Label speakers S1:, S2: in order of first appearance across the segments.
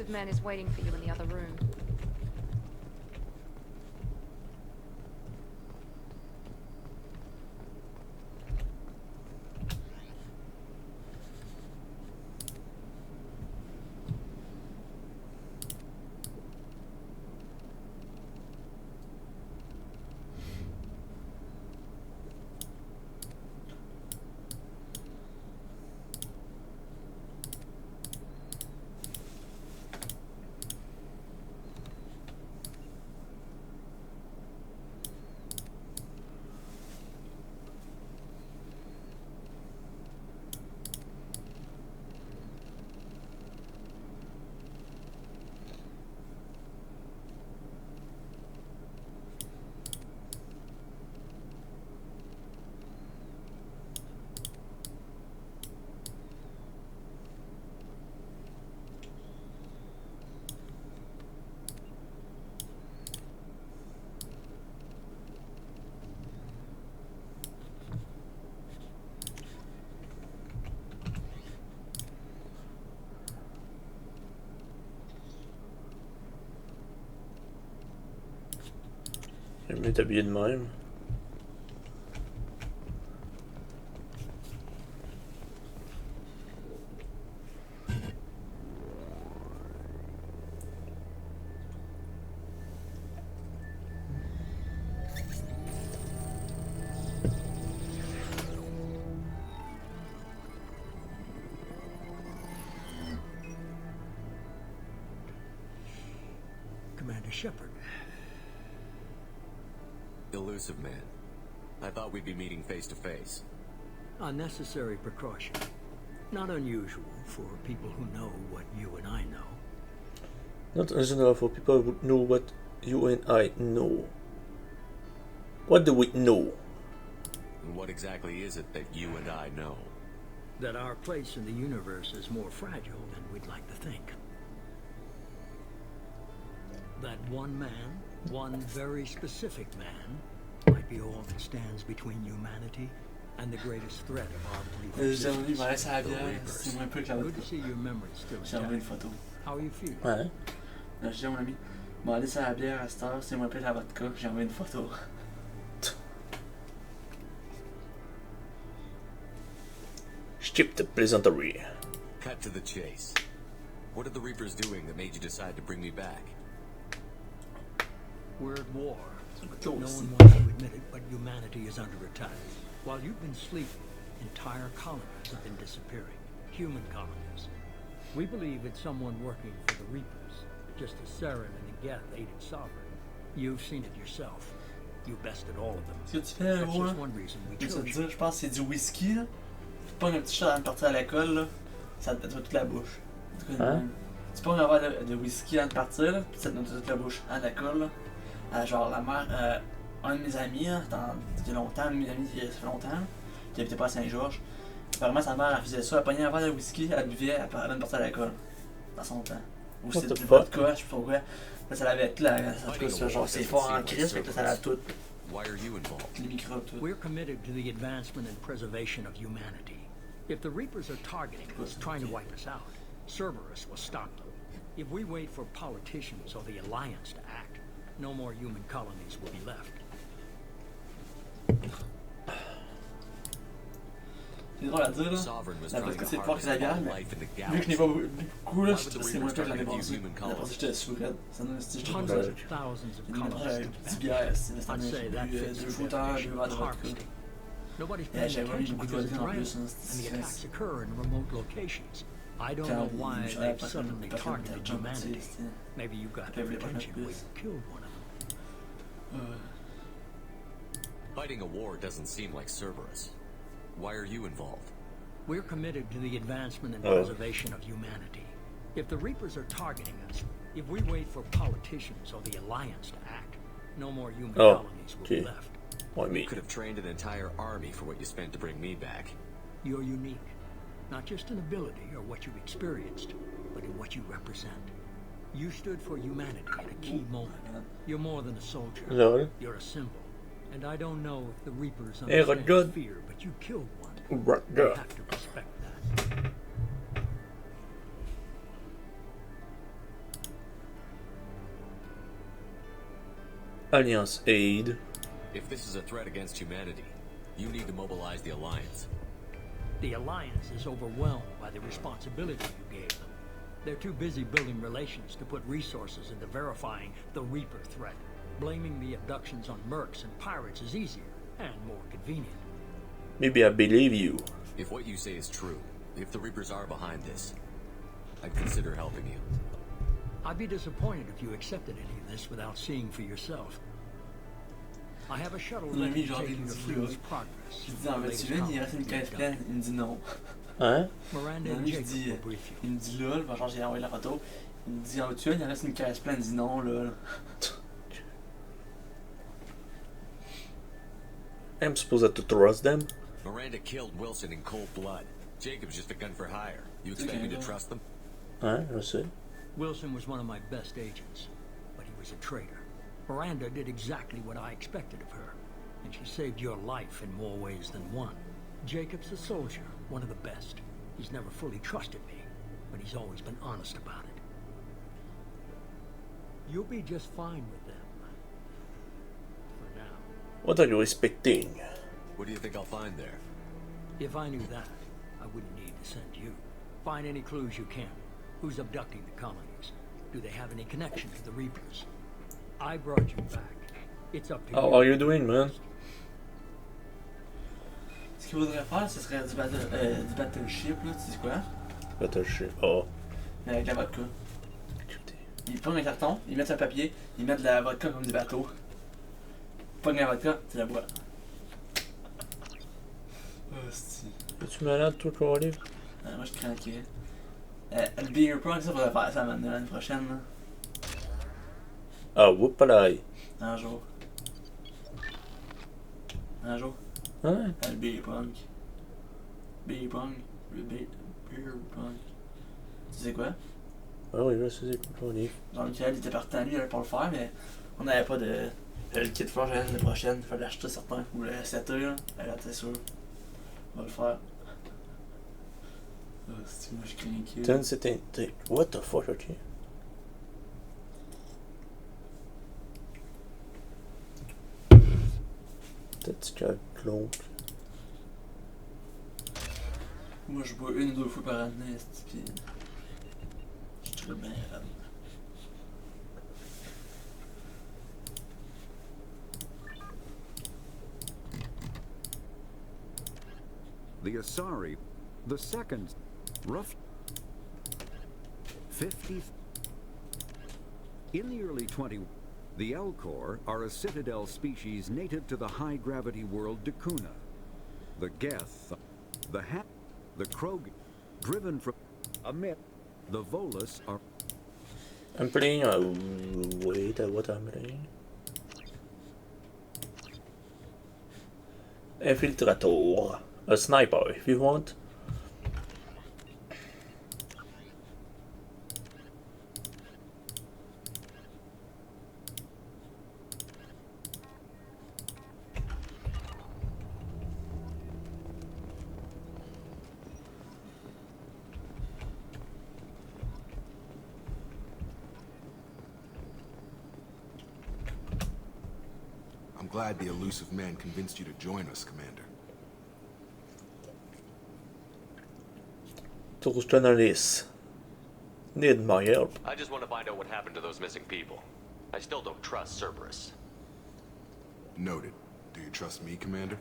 S1: elusive man is waiting for you in the other room.
S2: J'aime mieux t'habiller de même.
S3: Commander Shepard.
S4: Elusive man. I thought we'd be meeting face to face.
S3: Unnecessary precaution. Not unusual for people who know what you and I know.
S2: Not unusual for people who know what you and I know. What do we know?
S4: And what exactly is it that you and I know?
S3: That our place in the universe is more fragile than we'd like to think. That one man, one very specific man, might be all that stands between humanity and the greatest threat of our belief.
S5: J'ai envie de à la bière, c'est moins peu que la
S3: Good to see your memory still
S5: J'ai envoyé une
S3: intact.
S5: photo.
S3: How are you feeling?
S2: Ouais.
S5: Là, je dis à mon ami, bon, allez sur la bière à cette heure, c'est moins peu que la vodka, j'ai envoyé une photo.
S2: Skip the pleasantry.
S4: Cut to the chase. What are the Reapers doing that made you decide to bring me back?
S3: We're at war. No
S5: Close.
S3: one wants to admit it, but humanity is under attack. While you've been sleeping, entire colonies have been disappearing. Human colonies. We believe it's someone working for the Reapers, just as Saren and the Geth aided Sovereign. You've seen it yourself. You bested all of them.
S5: Ce que tu fais,
S3: That's
S5: gros,
S3: just
S5: là,
S3: one reason we
S5: je vais te
S3: chose
S5: dire,
S3: you.
S5: je pense que c'est du whisky, là. Tu pognes un petit shot avant de partir à l'école, là, ça te nettoie toute la bouche. En tout cas,
S2: Hein?
S5: tu pognes un verre de whisky avant de partir, là, puis ça te nettoie toute la bouche à l'école, là. Genre, la mère, un de mes amis, là, il y a longtemps, un de mes amis, ça fait longtemps, qui habitait pas à Saint-Georges. Apparemment, sa mère, elle faisait ça, elle pognait un verre de whisky, elle buvait avant de partir à l'école. Dans son temps. Ou
S2: What
S5: c'était
S2: the
S5: du
S2: fuck?
S5: vodka, je sais pas pourquoi. Là, ça lavait tout, genre, c'est fort en crise, fait que là, ça lave tout,
S4: Why are you involved?
S5: les microbes, tout.
S3: We're committed to the advancement and preservation of humanity. If the Reapers are targeting us, trying to wipe us out, Cerberus will stop them. If we wait for politicians or the Alliance to act, no more human colonies will be left.
S5: C'est drôle à dire, là.
S4: Sovereign was
S5: La
S4: trying
S5: vodka,
S4: to
S5: c'est pas que
S4: harvest
S5: la
S4: all
S5: bière, mais
S4: life in the
S5: vu que je n'ai
S4: galaxy.
S5: pas beaucoup, là,
S4: Why would the
S5: c'est moins
S4: Reapers
S5: que l'année
S4: target
S5: passée.
S4: human
S5: L'année passée, j'étais sourd. Ça donne un style, je trouve
S3: Hundreds
S5: ça.
S3: of thousands of
S5: Une
S3: colonies
S5: petite
S3: to
S5: bière, c'est cette
S3: I'd
S5: année,
S3: say
S5: j'ai
S3: that
S5: bu
S3: fits
S5: deux
S3: the
S5: shooters,
S3: definition
S5: deux
S3: of
S5: verres de vodka.
S3: harvesting. Nobody's
S5: Yeah,
S3: paying
S5: j'avais
S3: attention
S5: beaucoup de
S3: because it's
S5: vodka en plus,
S3: random,
S5: hein,
S3: and the
S5: c'était
S3: attacks occur in remote locations. I don't know why they've suddenly targeted humanity. Maybe you got their attention when you killed one of them.
S4: Fighting a war doesn't seem like Cerberus. Why are you involved?
S3: We're committed to the advancement and
S2: Oh.
S3: preservation of humanity. If the Reapers are targeting us, if we wait for politicians or the Alliance to act, no more human
S2: Oh,
S3: colonies will
S2: okay.
S3: be left.
S2: Why me?
S4: You could have trained an entire army for what you spent to bring me back.
S3: You're unique, not just in ability or what you've experienced, but in what you represent. You stood for humanity at a key moment. You're more than a soldier.
S2: Lol.
S3: You're a symbol. And I don't know if the Reapers
S2: Hey,
S3: understand
S2: good.
S3: fear, but you killed one.
S2: Right
S3: They
S2: there.
S3: have to respect that.
S2: Alliance aid.
S4: If this is a threat against humanity, you need to mobilize the Alliance.
S3: The Alliance is overwhelmed by the responsibility you gave them. They're too busy building relations to put resources into verifying the Reaper threat. Blaming the abductions on mercs and pirates is easier and more convenient.
S2: Maybe I believe you.
S4: If what you say is true, if the Reapers are behind this, I'd consider helping you.
S3: I'd be disappointed if you accepted any of this without seeing for yourself. I have a shuttle
S5: Mon
S3: ready
S5: ami,
S3: to
S5: genre,
S3: take
S5: il
S3: you
S5: me
S3: to
S5: dit,
S3: Freedom's
S5: là,
S3: progress.
S5: je lui dis, en
S3: the
S5: veux-tu
S3: latest
S5: une? Il reste une
S3: colony
S5: caisse
S3: we've
S5: pleine.
S3: done.
S5: Il me dit non.
S2: Hein?
S3: Miranda
S5: Mon
S3: and
S5: ami, je
S3: Jacob
S5: dis,
S3: will brief you.
S5: il me dit lol, genre j'ai envoyé la photo. Il me dit en veux-tu une? Il reste une caisse pleine. Il dit non, lol.
S2: I'm supposed to trust them?
S4: Miranda killed Wilson in cold blood. Jacob's just a gun for hire. You expect
S5: Okay,
S4: me to
S5: well.
S4: trust them?
S2: Hein? Je sais.
S3: Wilson was one of my best agents, but he was a traitor. Miranda did exactly what I expected of her, and she saved your life in more ways than one. Jacob's a soldier, one of the best. He's never fully trusted me, but he's always been honest about it. You'll be just fine with them. For now.
S2: What are you expecting?
S4: What do you think I'll find there?
S3: If I knew that, I wouldn't need to send you. Find any clues you can. Who's abducting the colonies? Do they have any connection to the Reapers? I brought you back. It's up to
S2: How
S3: you.
S2: are you doing, man?
S5: Ce qu'il faudrait faire, ce serait du battleship, là, tu sais quoi?
S2: Battleship. Oh.
S5: Mais avec la vodka.
S2: Écoutez.
S5: Ils prennent un carton, ils mettent un papier, ils mettent de la vodka comme des bateaux. Ils pognent la vodka, tu la bois. Hostie.
S2: Es-tu malade, toi, Corey?
S5: Moi, je craquais. Le Beer Pong, ça, faudrait faire ça maintenant, l'année prochaine, là.
S2: Ah, whoopalaï.
S5: Un jour. Un jour.
S2: Hein?
S5: Le Beer Pong. Beer Pong. Le Beer Pong. Tu sais quoi?
S2: Ah oui, je sais, Corey.
S5: Jean-Michel, il était partant, lui, pour le faire, mais on n'avait pas de. Le kit fort l'année prochaine, il fallait l'acheter certain. Ou le setter, là. Là, t'es sûr. On va le faire. Oh, c'est moi, je crains que.
S2: Turn setting. What the fuck, ok? Peut-être qu'il y a de l'oncle.
S5: Moi, je bois 1 ou 2 fois par année, pis. Je suis bien raide.
S6: The Asari, the second, rough 50. In the early 20, the Elcor are a citadel species native to the high-gravity world Dakuna. The Geth, the the Krog, driven from a myth. The Volus are
S2: I'm playing. Wait, what I'm playing? Infiltrator. A sniper, if you want.
S7: I'm glad the elusive man convinced you to join us, Commander.
S2: Tourist journalist. Need my help.
S4: I just want to find out what happened to those missing people. I still don't trust Cerberus.
S7: Noted. Do you trust me, Commander?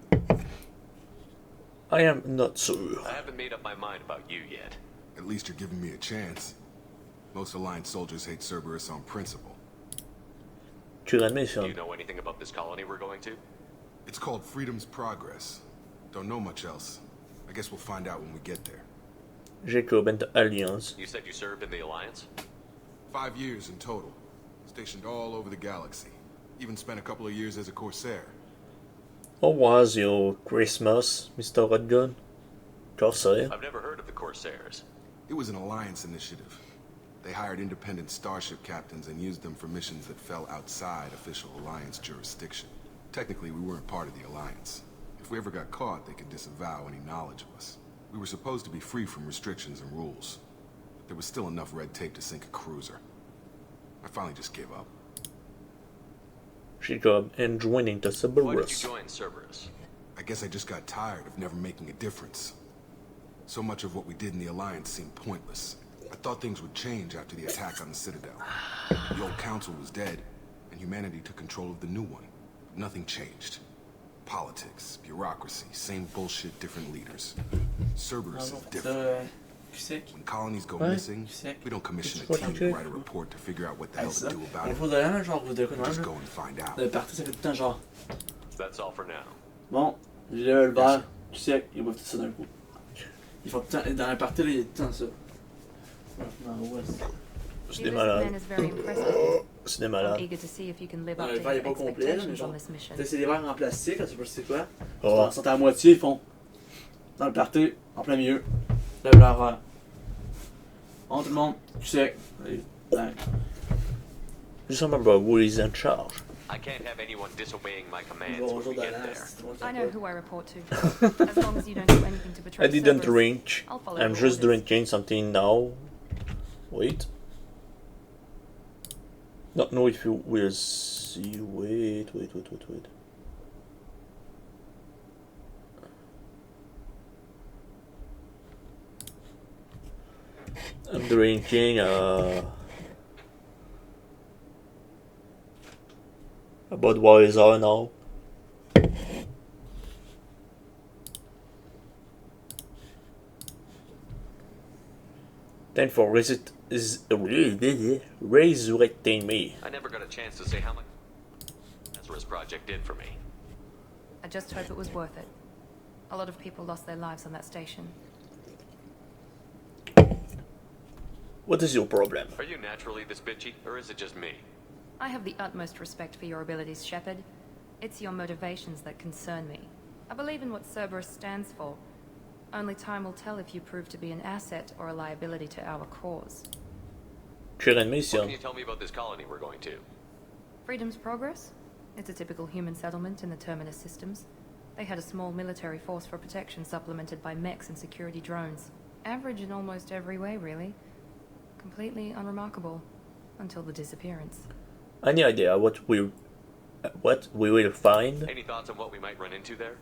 S2: I am not sure.
S4: I haven't made up my mind about you yet.
S7: At least you're giving me a chance. Most Alliance soldiers hate Cerberus on principle.
S2: Current
S4: Do
S2: mission.
S4: you know anything about this colony we're going to?
S7: It's called Freedom's Progress. Don't know much else. I guess we'll find out when we get there.
S2: Jacob and the Alliance.
S4: You said you served in the Alliance?
S7: 5 years in total. Stationed all over the galaxy. Even spent a couple of years as a Corsair.
S2: How was your Christmas, Mr. Redgun? Corsair?
S4: I've never heard of the Corsairs.
S7: It was an Alliance initiative. They hired independent starship captains and used them for missions that fell outside official Alliance jurisdiction. Technically, we weren't part of the Alliance. If we ever got caught, they could disavow any knowledge of us. We were supposed to be free from restrictions and rules. But there was still enough red tape to sink a cruiser. I finally just gave up.
S2: Jacob, and joining the
S4: Why did
S2: Cerberus.
S4: you join Cerberus?
S7: I guess I just got tired of never making a difference. So much of what we did in the Alliance seemed pointless. I thought things would change after the attack on the Citadel. The old council was dead, and humanity took control of the new one. But nothing changed. Politics, bureaucracy, same bullshit, different leaders. Cerberus
S5: Non,
S7: is
S5: non,
S7: different.
S5: QSEC.
S7: When colonies go
S2: Ouais.
S7: missing,
S5: QSEC.
S7: we don't commission a
S2: Qu'est-ce
S7: team
S2: que
S7: to
S2: tu
S7: write a report to figure out what the
S5: Ah,
S7: hell
S5: c'est
S7: to
S5: ça.
S7: do
S5: Il
S7: about
S5: faut
S7: it.
S5: de rien, genre, vous devez
S7: We just
S5: connaître.
S7: go and find out.
S5: Le parti, ça fait tout le temps, genre.
S4: That's all for now.
S5: Bon, j'ai le verre, QSEC, ils boivent tout ça d'un coup. Ils font tout le temps, dans la partie, là, il y a tout le temps ça. Non, ouais, c'est-
S2: C'est
S1: The
S2: des
S1: Elizabeth man
S2: malades.
S1: is very impressive.
S2: C'est des
S1: I'm
S2: malades.
S1: eager to see if you can live
S5: Non,
S1: up
S5: le
S1: to
S5: verre, il
S1: your
S5: est pas complet, là, mais
S1: expectations
S5: genre.
S1: on this mission.
S5: Tu sais, c'est des verres en plastique, là, tu sais pas c'est quoi.
S2: Oh.
S5: Ils sont à moitié, ils font. Dans le party, en plein milieu. Lève leur verre. Bon, tout le monde, QSEC. Allez, bang.
S2: Just remember who is in charge.
S4: I can't have anyone disobeying my commands
S5: Bonjour,
S4: when we get
S5: Dallas,
S4: there.
S5: c'est bon,
S1: I
S5: ça
S1: know
S5: va.
S1: who I report to. As long as you don't do anything to betray
S2: I didn't
S1: Cerberus,
S2: drink.
S1: I'll follow
S2: I'm
S1: your
S2: just
S1: orders.
S2: drinking something now. Wait. Don't know if you will see. Wait. I'm drinking a Budweiser now. Thanks for resurrecting me.
S4: I never got a chance to say how much Lazarus Project did for me.
S1: I just hope it was worth it. A lot of people lost their lives on that station.
S2: What is your problem?
S4: Are you naturally this bitchy, or is it just me?
S1: I have the utmost respect for your abilities, Shepard. It's your motivations that concern me. I believe in what Cerberus stands for. Only time will tell if you prove to be an asset or a liability to our cause.
S2: Cher
S4: What
S2: mission.
S4: can you tell me about this colony we're going to?
S1: Freedom's Progress? It's a typical human settlement in the Terminus systems. They had a small military force for protection supplemented by mechs and security drones. Average in almost every way, really. Completely unremarkable. Until the disappearance.
S2: Any idea what we will find?
S4: Any thoughts on what we might run into there?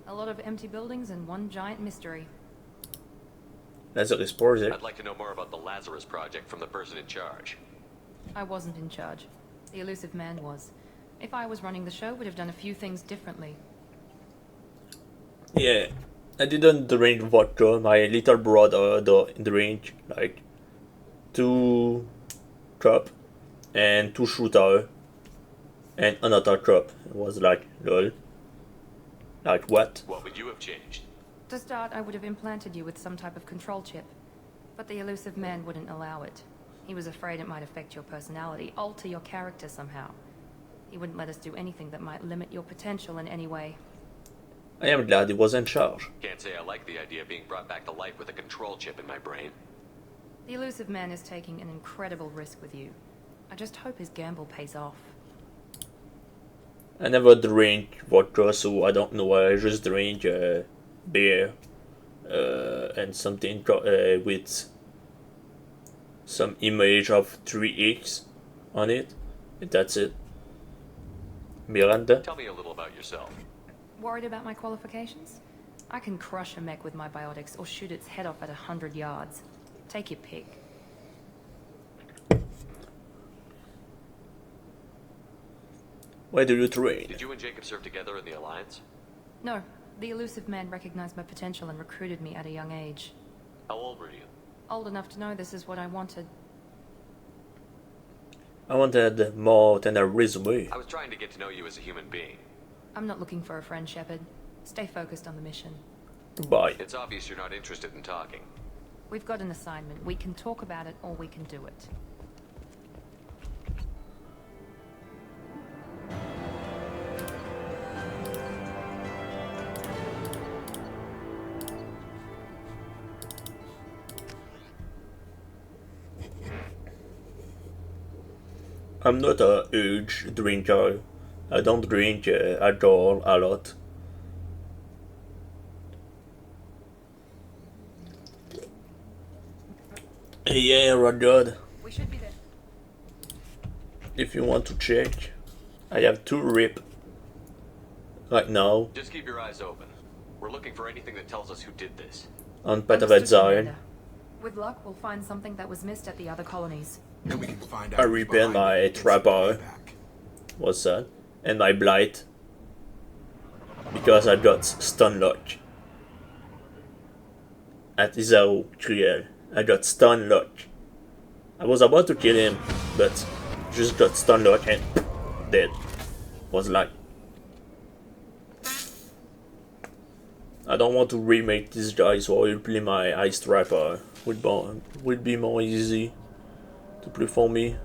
S1: A lot of empty buildings and one giant mystery.
S2: Lazarus Project.
S4: I'd like to know more about the Lazarus Project from the person in charge.
S1: I wasn't in charge. The elusive man was. If I was running the show, would have done a few things differently.
S2: Yeah, I didn't drink vodka. My little brother drink like 2 cup and 2 shooter and another cup. It was like lol. Like what?
S4: What would you have changed?
S1: To start, I would have implanted you with some type of control chip. But the elusive man wouldn't allow it. He was afraid it might affect your personality, alter your character somehow. He wouldn't let us do anything that might limit your potential in any way.
S2: I am glad he was in charge.
S4: Can't say I like the idea of being brought back to life with a control chip in my brain.
S1: The elusive man is taking an incredible risk with you. I just hope his gamble pays off.
S2: I never drink vodka, so I don't know. I just drink beer and something with some image of 3X on it. And that's it. Miranda?
S4: Tell me a little about yourself.
S1: Worried about my qualifications? I can crush a mech with my biotics or shoot its head off at 100 yards. Take your pick.
S2: Where do you train?
S4: Did you and Jacob serve together in the Alliance?
S1: No, the elusive man recognized my potential and recruited me at a young age.
S4: How old were you?
S1: Old enough to know this is what I wanted.
S2: I wanted more than a resume.
S4: I was trying to get to know you as a human being.
S1: I'm not looking for a friend, Shepard. Stay focused on the mission.
S2: Goodbye.
S4: It's obvious you're not interested in talking.
S1: We've got an assignment. We can talk about it or we can do it.
S2: I'm not a huge drinker. I don't drink at all a lot. Yeah, Rudyard.
S1: We should be there.
S2: If you want to check. I have 2 rip right now
S4: Just keep your eyes open. We're looking for anything that tells us who did this.
S2: on Path of
S1: Understood,
S2: Exile.
S1: Commander. With luck, we'll find something that was missed at the other colonies.
S7: And we can find
S2: I
S7: out who's
S2: repaired
S7: behind
S2: my
S7: it and get some
S2: trapper.
S7: payback.
S2: What's that? And my blight. Because I got stun lock. At Isao Cruel. I got stun lock. I was about to kill him, but just got stun lock and dead. Was like, I don't want to remake this guy, so I will play my Ice Trapper. Would be more easy to play for me.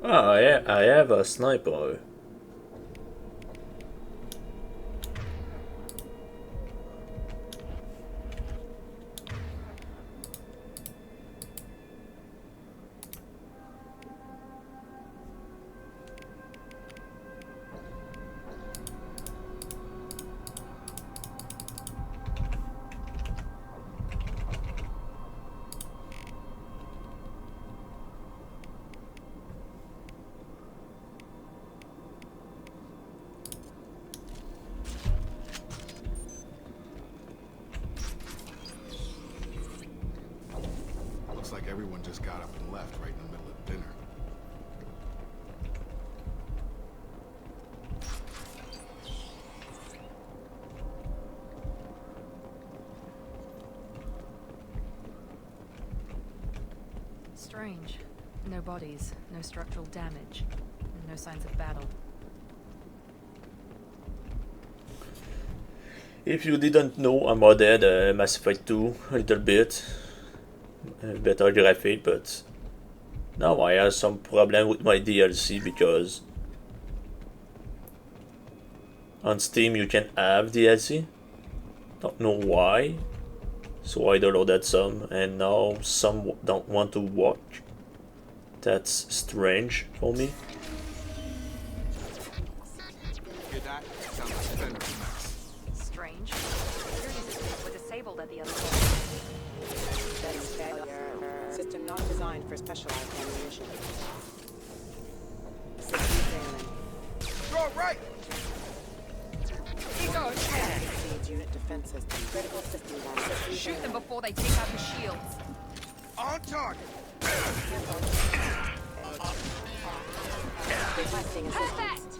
S2: Ah, I have a sniper.
S7: Looks like everyone just got up and left right in the middle of dinner.
S1: Strange. No bodies, no structural damage, and no signs of battle.
S2: If you didn't know, I modded Mass Effect 2 a little bit. Better graphic, but now I have some problem with my DLC because on Steam you can have DLC. Don't know why. So I downloaded some and now some don't want to work. That's strange for me.
S7: Hear that? Sounds like Fenris mess.
S1: Strange. Security systems were disabled at the other end.
S8: That's failure. System not designed for specialized ammunition. System failing.
S7: You're right!
S8: Exceeds unit defense system. Critical system damage.
S1: Shoot them before they take out the shields.
S7: On target!
S8: Requesting assistance.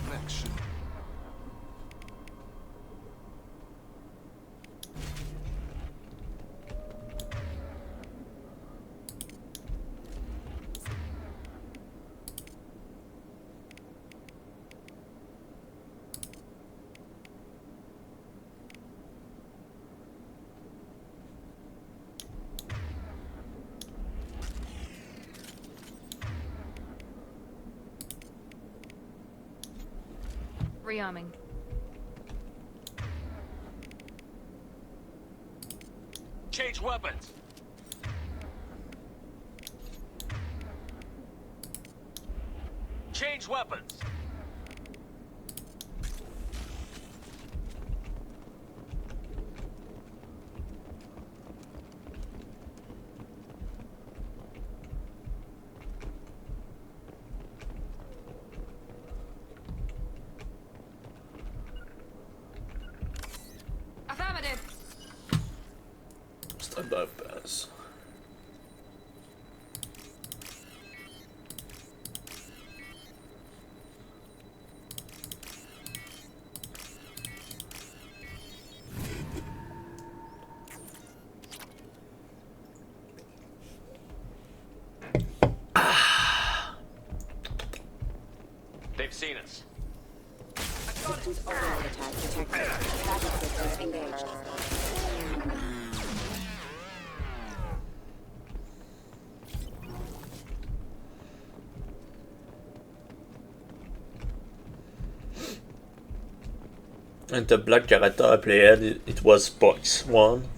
S7: Connection.
S1: Rearming.
S4: Change weapons! Change weapons!
S1: Affirmative.
S2: Stand by pass. And the black character I played, it was Box 1.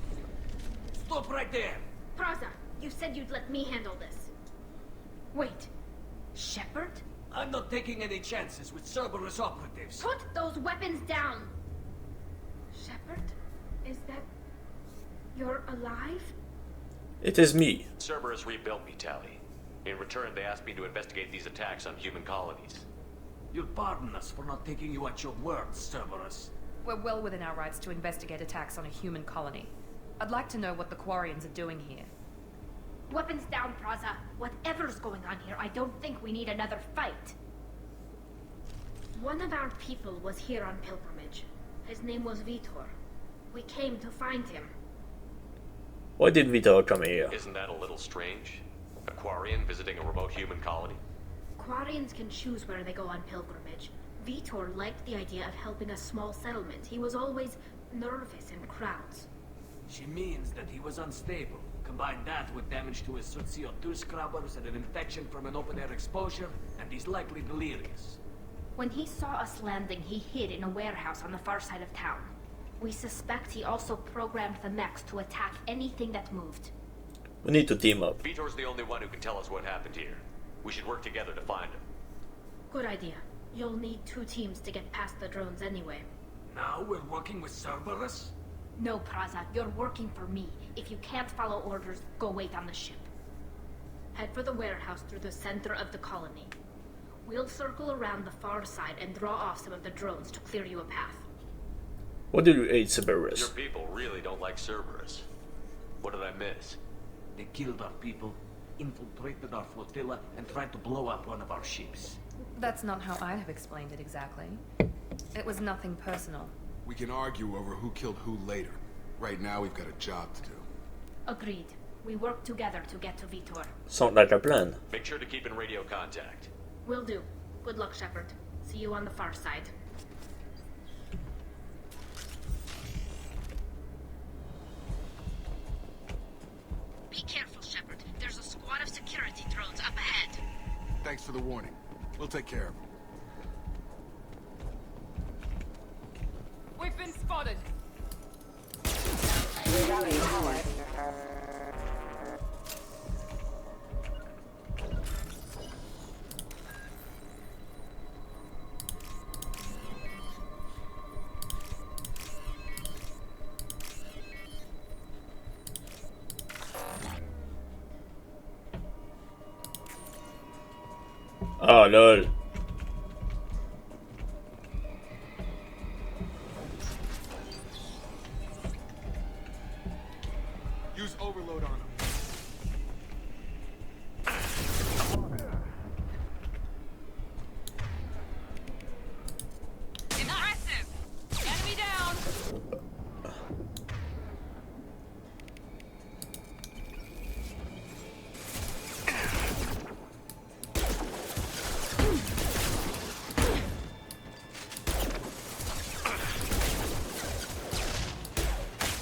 S9: Stop right there!
S10: Praza, you said you'd let me handle this. Wait. Shepard?
S9: I'm not taking any chances with Cerberus operatives.
S10: Put those weapons down! Shepard? Is that... You're alive?
S2: It is me.
S4: Cerberus rebuilt me, Tali. In return, they asked me to investigate these attacks on human colonies.
S9: You'll pardon us for not taking you at your word, Cerberus.
S1: We're well within our rights to investigate attacks on a human colony. I'd like to know what the Quarians are doing here.
S10: Weapons down, Praza. Whatever's going on here, I don't think we need another fight. One of our people was here on pilgrimage. His name was Vitor. We came to find him.
S2: Why did Vitor come here?
S4: Isn't that a little strange? A Quarian visiting a remote human colony?
S10: Quarians can choose where they go on pilgrimage. Vitor liked the idea of helping a small settlement. He was always nervous in crowds.
S9: She means that he was unstable. Combine that with damage to his CO2 scrubbers and an infection from an open-air exposure, and he's likely delirious.
S10: When he saw us landing, he hid in a warehouse on the far side of town. We suspect he also programmed the mechs to attack anything that moved.
S2: We need to team up.
S4: Vitor's the only one who can tell us what happened here. We should work together to find him.
S10: Good idea. You'll need 2 teams to get past the drones anyway.
S9: Now we're working with Cerberus?
S10: No, Praza, you're working for me. If you can't follow orders, go wait on the ship. Head for the warehouse through the center of the colony. We'll circle around the far side and draw off some of the drones to clear you a path.
S2: What do you hate,
S4: Your
S2: Cerberus?
S4: people really don't like Cerberus. What did I miss?
S9: They killed our people, infiltrated our flotilla, and tried to blow up one of our ships.
S1: That's not how I'd have explained it exactly. It was nothing personal.
S7: We can argue over who killed who later. Right now, we've got a job to do.
S10: Agreed. We work together to get to Vitor.
S2: Sound like a plan.
S4: Make sure to keep in radio contact.
S10: Will do. Good luck, Shepard. See you on the far side. Be careful, Shepard. There's a squad of security drones up ahead.
S7: Thanks for the warning. We'll take care of them.
S8: We've been spotted.
S2: Oh lol.
S7: Use overload on them.
S8: Impressive. Enemy down.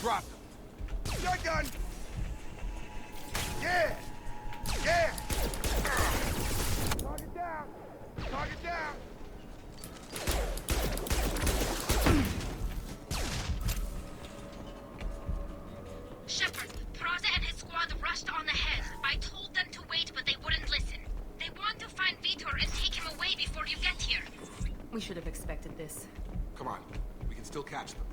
S7: Drop them. Shotgun! Yeah! Yeah! Target down! Target down!
S10: Shepard, Praza and his squad rushed on ahead. I told them to wait, but they wouldn't listen. They want to find Vitor and take him away before you get here.
S1: We should have expected this.
S7: Come on. We can still catch them.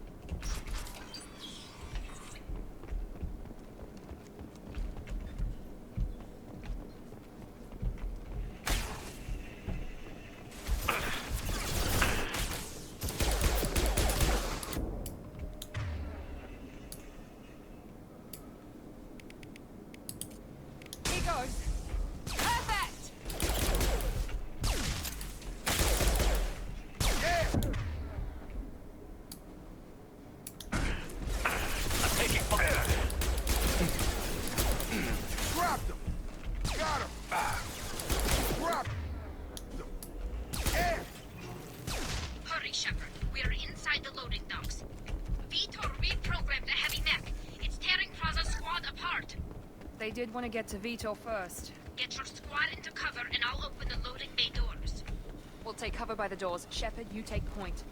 S8: He goes. Perfect.
S7: Yeah!
S4: I'm taking fire!
S7: Dropped them! Got him! Dropped them! Yeah!
S10: Hurry, Shepard. We're inside the loading docks. Vitor reprogrammed a heavy mech. It's tearing Praza's squad apart.
S1: They did want to get to Vitor first.
S10: Get your squad into cover and I'll open the loading bay doors.
S1: We'll take cover by the doors. Shepard, you take point.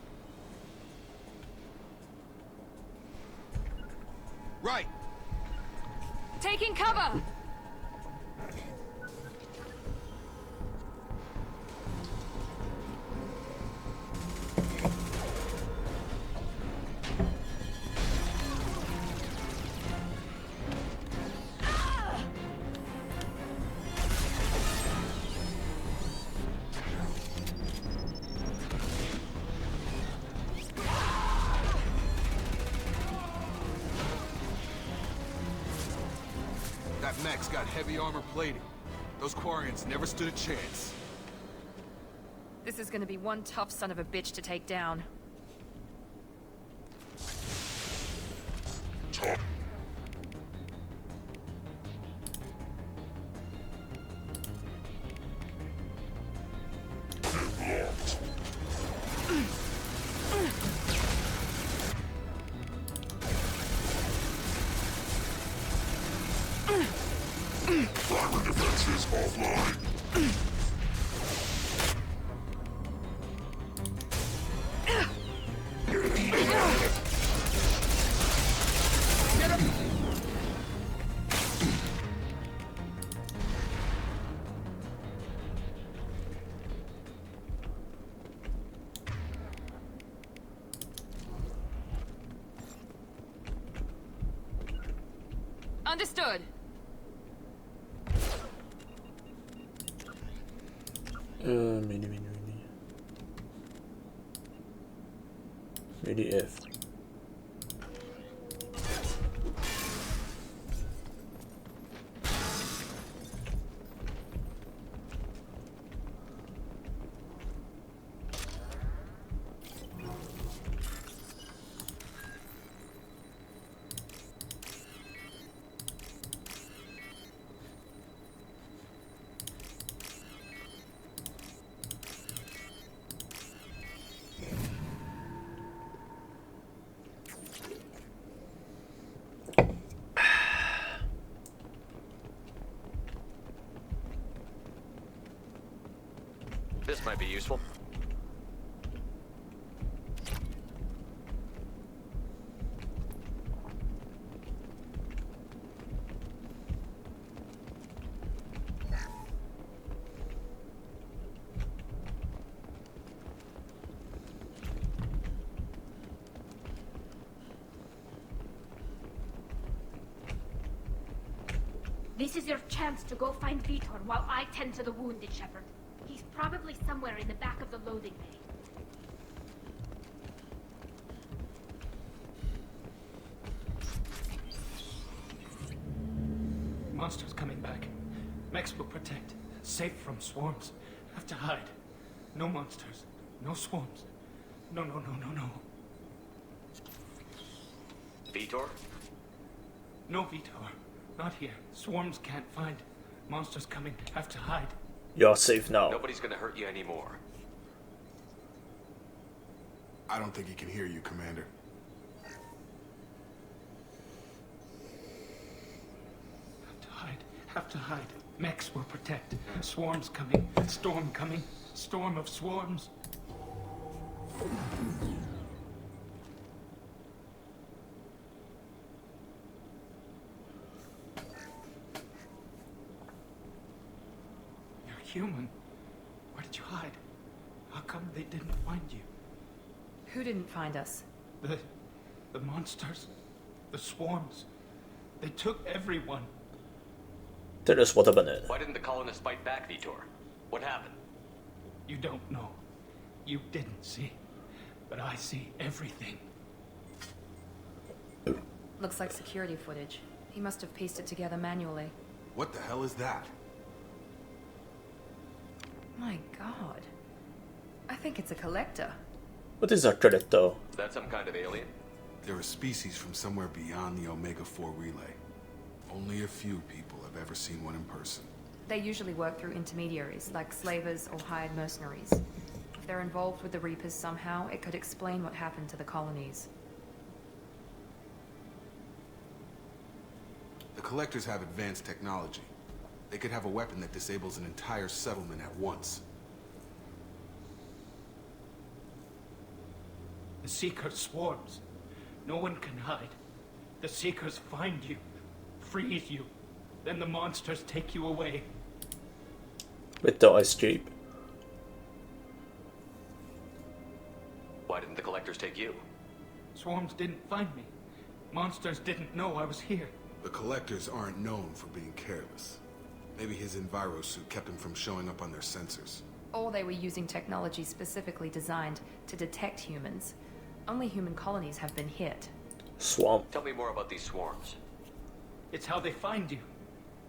S7: Right.
S1: Taking cover!
S7: That mech's got heavy armor plating. Those Quarians never stood a chance.
S1: This is gonna be one tough son of a bitch to take down. Understood.
S2: Mini F.
S4: This might be useful.
S10: This is your chance to go find Vitor while I tend to the wounded, Shepard. He's probably somewhere in the back of the loading bay.
S9: Monsters coming back. Mechs will protect. Safe from swarms. Have to hide. No monsters. No swarms. No.
S4: Vitor?
S9: No Vitor. Not here. Swarms can't find. Monsters coming. Have to hide.
S2: You're safe now.
S4: Nobody's gonna hurt you anymore.
S7: I don't think he can hear you, Commander.
S9: Have to hide. Mechs will protect. Swarms coming. Storm coming. Storm of swarms. You're human. Where did you hide? How come they didn't find you?
S1: Who didn't find us?
S9: The monsters. The swarms. They took everyone.
S2: Tell us what happened.
S4: Why didn't the colonists fight back, Vitor? What happened?
S9: You don't know. You didn't see. But I see everything.
S1: Looks like security footage. He must have pieced it together manually.
S7: What the hell is that?
S1: My god. I think it's a collector.
S2: What is a collector?
S4: Is that some kind of alien?
S7: They're a species from somewhere beyond the Omega-4 relay. Only a few people have ever seen one in person.
S1: They usually work through intermediaries, like slavers or hired mercenaries. If they're involved with the Reapers somehow, it could explain what happened to the colonies.
S7: The Collectors have advanced technology. They could have a weapon that disables an entire settlement at once.
S9: The Seeker swarms. No one can hide.
S11: The Seekers find you, freeze you, then the monsters take you away.
S2: With the ice jeep.
S4: Why didn't the collectors take you?
S11: Swarms didn't find me. Monsters didn't know I was here.
S7: The collectors aren't known for being careless. Maybe his envirosuit kept him from showing up on their sensors.
S1: Or they were using technology specifically designed to detect humans. Only human colonies have been hit.
S2: Swamp.
S4: Tell me more about these swarms.
S11: It's how they find you.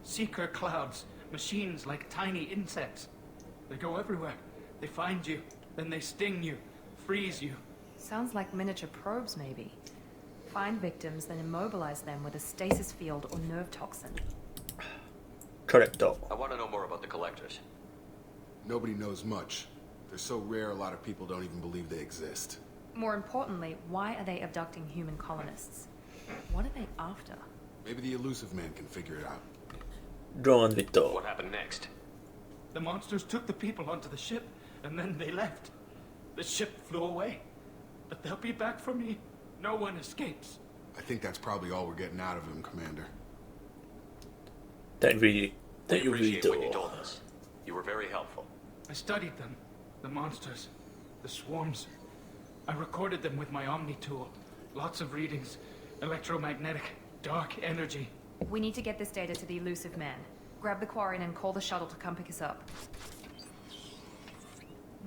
S11: Seeker clouds, machines like tiny insects. They go everywhere. They find you, then they sting you, freeze you.
S1: Sounds like miniature probes, maybe. Find victims, then immobilize them with a stasis field or nerve toxin.
S2: Correcto.
S4: I want to know more about the collectors.
S7: Nobody knows much. They're so rare, a lot of people don't even believe they exist.
S1: More importantly, why are they abducting human colonists? What are they after?
S7: Maybe the elusive man can figure it out.
S2: John Vito.
S4: What happened next?
S11: The monsters took the people onto the ship, and then they left. The ship flew away. But they'll be back for me. No one escapes.
S7: I think that's probably all we're getting out of him, Commander.
S2: Thank
S4: We
S2: you,
S4: appreciate what you
S2: Vito.
S4: told us. You were very helpful.
S11: I studied them. The monsters. The swarms. I recorded them with my Omni tool. Lots of readings. Electromagnetic. Dark energy.
S1: We need to get this data to the elusive man. Grab the Quarian and call the shuttle to come pick us up.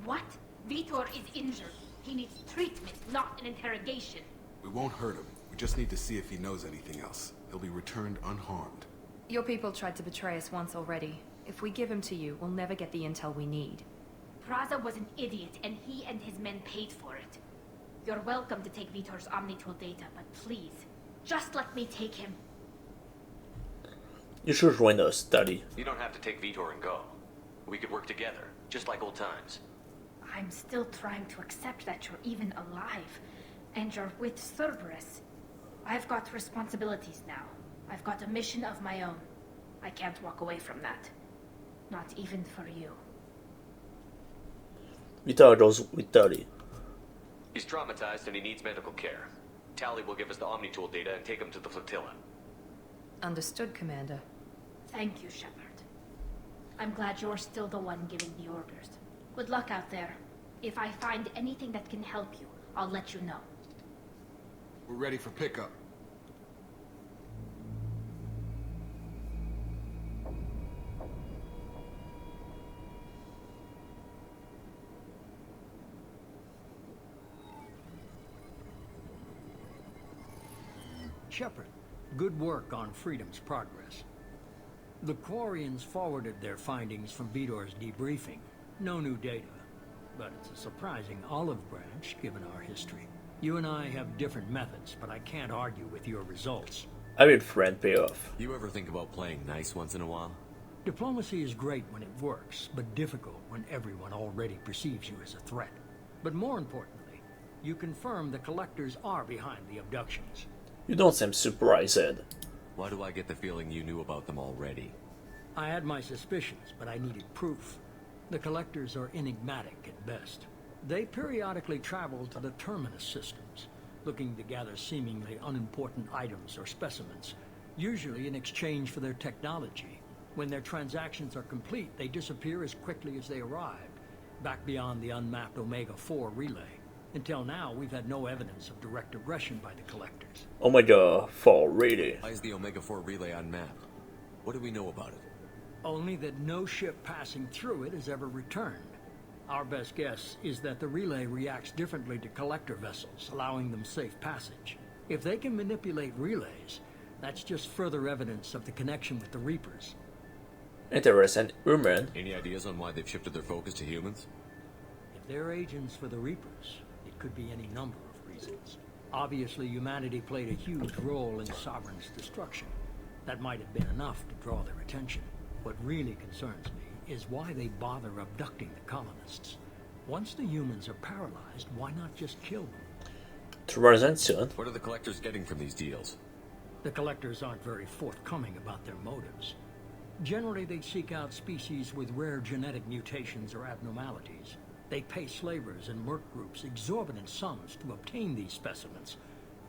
S10: What? Vitor is injured. He needs treatment, not an interrogation.
S7: We won't hurt him. We just need to see if he knows anything else. He'll be returned unharmed.
S1: Your people tried to betray us once already. If we give him to you, we'll never get the intel we need.
S10: Praza was an idiot, and he and his men paid for it. You're welcome to take Vitor's Omnitool data, but please, just let me take him.
S2: You should join us, Daddy.
S4: You don't have to take Vitor and go. We could work together, just like old times.
S10: I'm still trying to accept that you're even alive, and you're with Cerberus. I've got responsibilities now. I've got a mission of my own. I can't walk away from that. Not even for you.
S2: Vito goes with Daddy.
S4: He's traumatized and he needs medical care. Tally will give us the Omnitool data and take him to the flotilla.
S1: Understood, Commander.
S10: Thank you, Shepard. I'm glad you're still the one giving the orders. Good luck out there. If I find anything that can help you, I'll let you know.
S7: We're ready for pickup.
S3: Shepard, good work on Freedom's progress. The Quarians forwarded their findings from Vitor's debriefing. No new data, but it's a surprising olive branch given our history. You and I have different methods, but I can't argue with your results.
S2: I will friend pay off.
S4: You ever think about playing nice once in a while?
S3: Diplomacy is great when it works, but difficult when everyone already perceives you as a threat. But more importantly, you confirm the collectors are behind the abductions.
S2: You don't seem surprised.
S4: Why do I get the feeling you knew about them already?
S3: I had my suspicions, but I needed proof. The collectors are enigmatic at best. They periodically travel to the Terminus systems, looking to gather seemingly unimportant items or specimens, usually in exchange for their technology. When their transactions are complete, they disappear as quickly as they arrived, back beyond the unmapped Omega-4 relay. Until now, we've had no evidence of direct aggression by the collectors.
S2: Omega-4 really?
S4: Why is the Omega-4 relay unmapped? What do we know about it?
S3: Only that no ship passing through it has ever returned. Our best guess is that the relay reacts differently to collector vessels, allowing them safe passage. If they can manipulate relays, that's just further evidence of the connection with the Reapers.
S2: Interesting, Urman.
S4: Any ideas on why they've shifted their focus to humans?
S3: If they're agents for the Reapers, it could be any number of reasons. Obviously, humanity played a huge role in Sovereign's destruction. That might have been enough to draw their attention. What really concerns me is why they bother abducting the colonists. Once the humans are paralyzed, why not just kill them?
S2: Transaction.
S4: What are the collectors getting from these deals?
S3: The collectors aren't very forthcoming about their motives. Generally, they seek out species with rare genetic mutations or abnormalities. They pay slavers and merc groups exorbitant sums to obtain these specimens,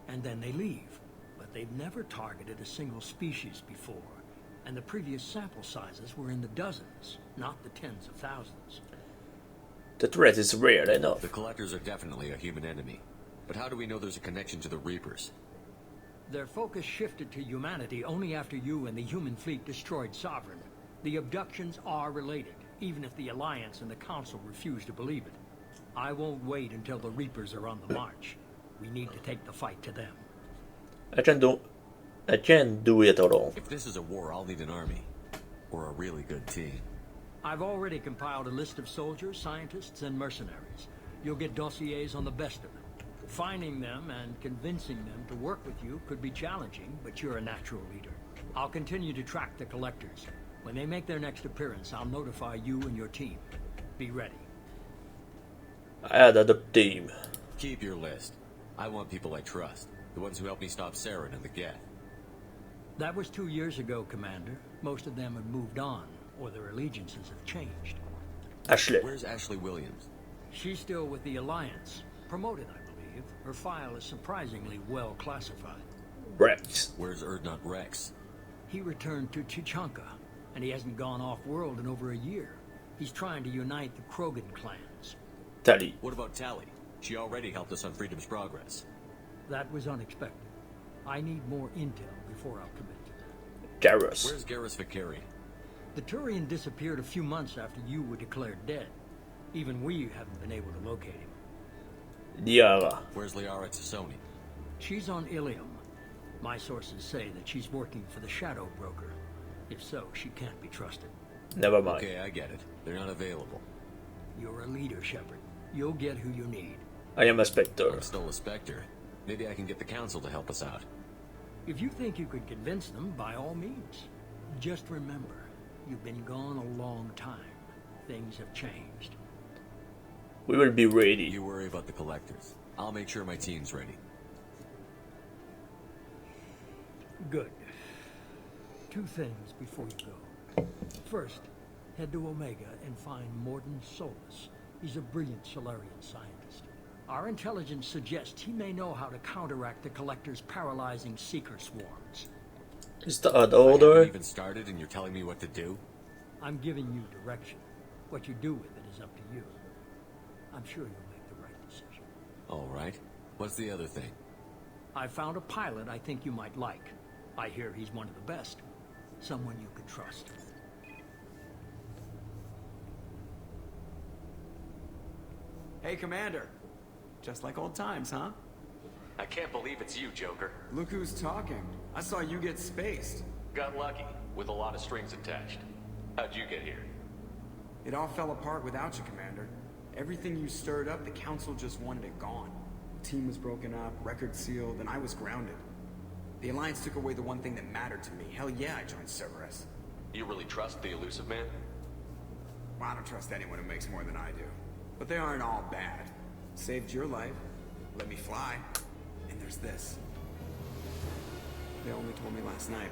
S3: and then they leave. But but they've never targeted a single species before. And the previous sample sizes were in the dozens, not the tens of thousands.
S2: The threat is rare enough.
S4: The Collectors are definitely a human enemy. But how do we know there's a connection to the Reapers?
S3: Their focus shifted to humanity only after you and the human fleet destroyed Sovereign. The abductions are related, even if the Alliance and the Council refuse to believe it. I won't wait until the Reapers are on the march. We need to take the fight to them.
S2: I can't do it alone.
S4: If this is a war, I'll need an army. Or a really good team.
S3: I've already compiled a list of soldiers, scientists, and mercenaries. You'll get dossiers on the best of them. Finding them and convincing them to work with you could be challenging, but you're a natural leader. I'll continue to track the Collectors. When they make their next appearance, I'll notify you and your team. Be ready.
S2: I added a team.
S4: Keep your list. I want people I trust. The ones who helped me stop Saren and the Geth.
S3: That was 2 years ago, Commander. Most of them have moved on, or their allegiances have changed.
S2: Ashley.
S4: Where's Ashley Williams?
S3: She's still with the Alliance. Promoted, I believe. Her file is surprisingly well classified.
S2: Rex.
S4: Where's Urdnot Rex?
S3: He returned to Chichanka, and he hasn't gone off-world in over a year. He's trying to unite the Krogan clans.
S2: Tali.
S4: What about Tali? She already helped us on Freedom's Progress.
S3: That was unexpected. I need more intel before I'll commit.
S2: Garrus.
S4: Where's Garrus Vakarian?
S3: The Turian disappeared a few months after you were declared dead. Even we haven't been able to locate him.
S2: Liara.
S4: Where's Liara Tassoni?
S3: She's on Ilium. My sources say that she's working for the Shadow Broker. If so, she can't be trusted.
S2: Never mind.
S4: Okay, I get it. They're not available.
S3: You're a leader, Shepard. You'll get who you need.
S2: I am a Spectre.
S4: I'm still a Spectre. Maybe I can get the Council to help us out.
S3: If you think you could convince them, by all means. Just remember, you've been gone a long time. Things have changed.
S2: We will be ready.
S4: You worry about the Collectors. I'll make sure my team's ready.
S3: Good. 2 things before you go. First, head to Omega and find Mordin Solus. He's a brilliant Solarian scientist. Our intelligence suggests he may know how to counteract the Collector's paralyzing Seeker swarms.
S2: Is the other
S4: I
S2: order?
S4: haven't even started and you're telling me what to do?
S3: I'm giving you direction. What you do with it is up to you. I'm sure you'll make the right decision.
S4: All right. What's the other thing?
S3: I found a pilot I think you might like. I hear he's one of the best. Someone you can trust.
S12: Hey, Commander. Just like old times, huh?
S13: I can't believe it's you, Joker.
S12: Look who's talking. I saw you get spaced.
S13: Got lucky, with a lot of strings attached. How'd you get here?
S12: It all fell apart without you, Commander. Everything you stirred up, the Council just wanted it gone. The team was broken up, records sealed, and I was grounded. The Alliance took away the one thing that mattered to me. Hell yeah, I joined Cerberus.
S13: You really trust the Elusive Man?
S12: Well, I don't trust anyone who makes more than I do. But they aren't all bad. Saved your life, let me fly, and there's this. They only told me last night.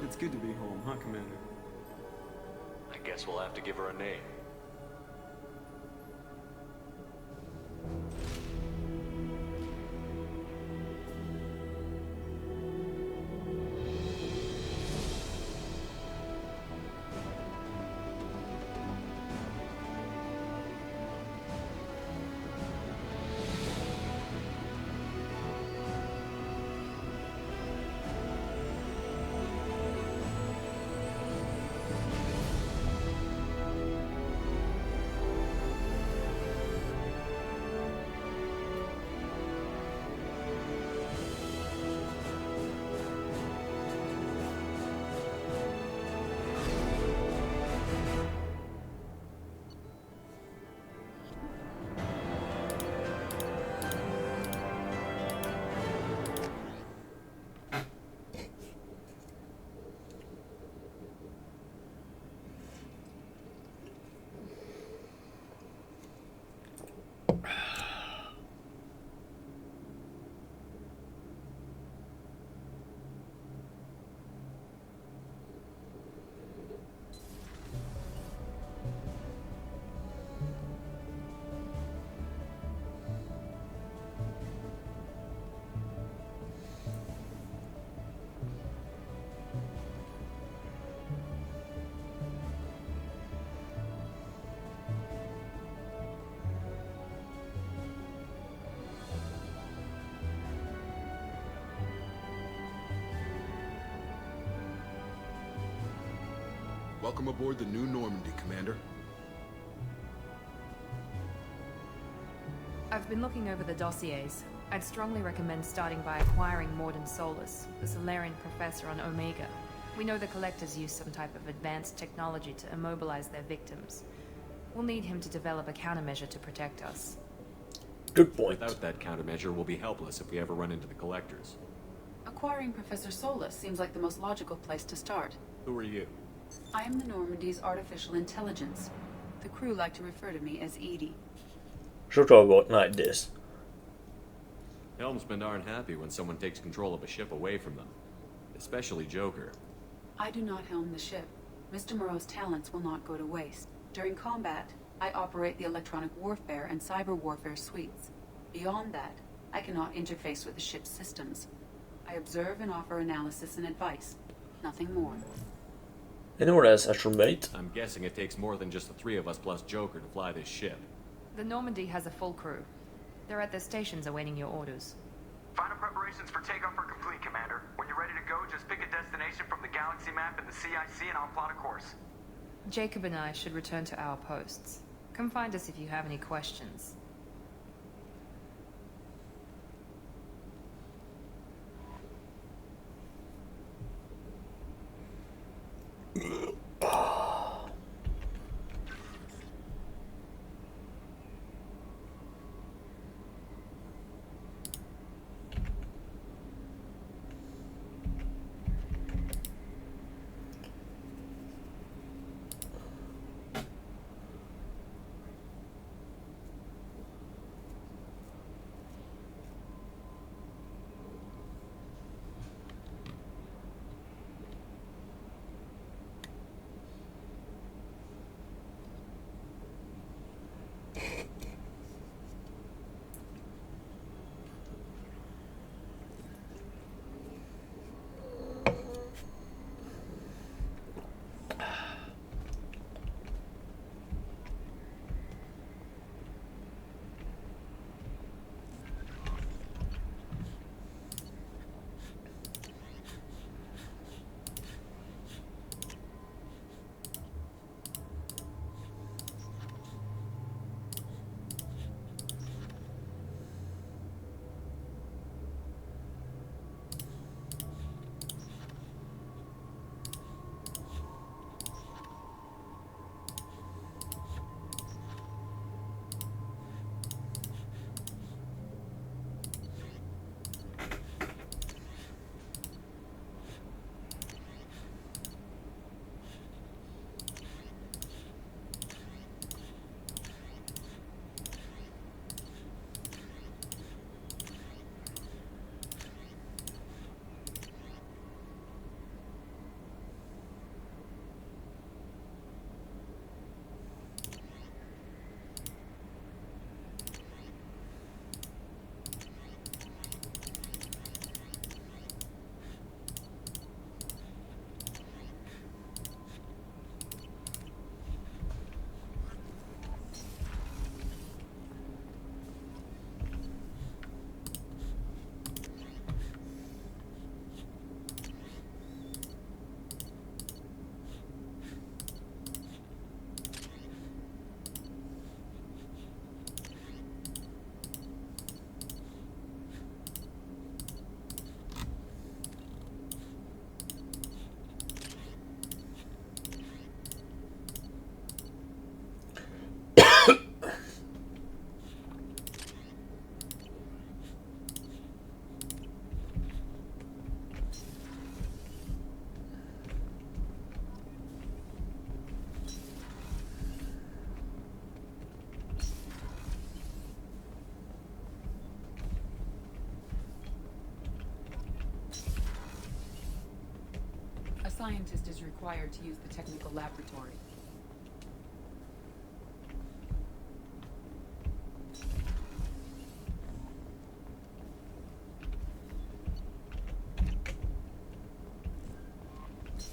S12: It's good to be home, huh, Commander?
S13: I guess we'll have to give her a name.
S7: Welcome aboard the new Normandy, Commander.
S1: I've been looking over the dossiers. I'd strongly recommend starting by acquiring Morden Solus, the Solarian professor on Omega. We know the Collectors use some type of advanced technology to immobilize their victims. We'll need him to develop a countermeasure to protect us.
S2: Good point.
S4: Without that countermeasure, we'll be helpless if we ever run into the Collectors.
S14: Acquiring Professor Solus seems like the most logical place to start.
S4: Who are you?
S14: I am the Normandy's artificial intelligence. The crew like to refer to me as Edie.
S2: Should talk about like this.
S4: Helmsmen aren't happy when someone takes control of a ship away from them. Especially Joker.
S14: I do not helm the ship. Mr. Moreau's talents will not go to waste. During combat, I operate the electronic warfare and cyber warfare suites. Beyond that, I cannot interface with the ship's systems. I observe and offer analysis and advice. Nothing more.
S2: Anyone else actual mate?
S4: I'm guessing it takes more than just the three of us plus Joker to fly this ship.
S1: The Normandy has a full crew. They're at their stations awaiting your orders.
S15: Final preparations for takeoff are complete, Commander. When you're ready to go, just pick a destination from the galaxy map in the CIC and I'll plot a course.
S1: Jacob and I should return to our posts. Come find us if you have any questions.
S14: A scientist is required to use the technical laboratory.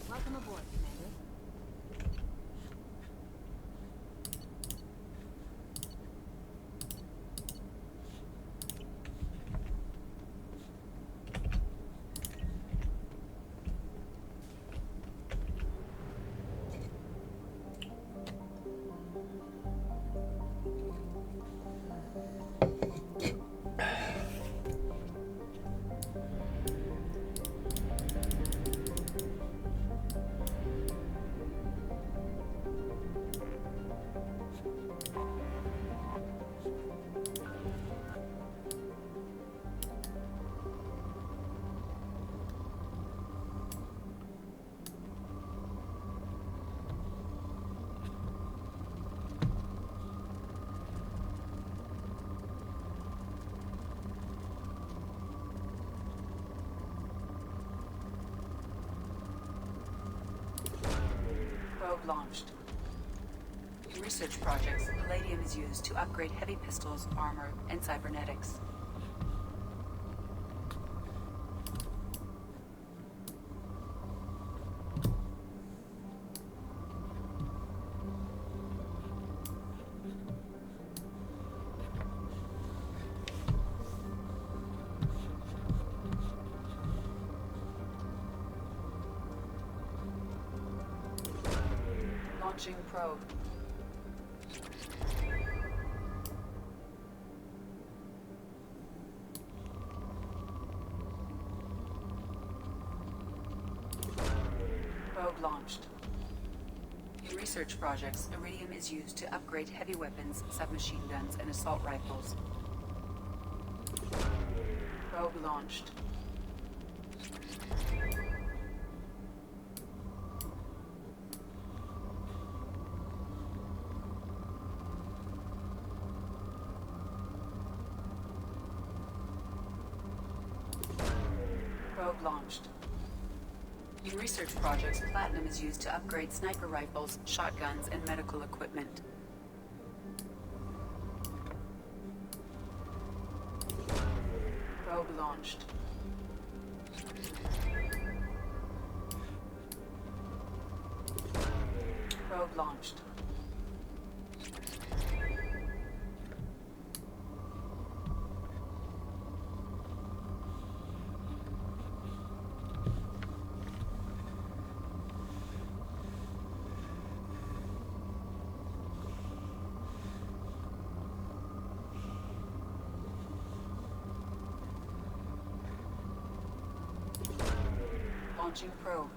S14: Welcome aboard, Commander. Probe launched. In research projects, palladium is used to upgrade heavy pistols, armor, and cybernetics. Launching probe. Probe launched. In research projects, iridium is used to upgrade heavy weapons, submachine guns, and assault rifles. Probe launched. Probe launched. In research projects, platinum is used to upgrade sniper rifles, shotguns, and medical equipment. Probe launched. Probe launched. Launching probe.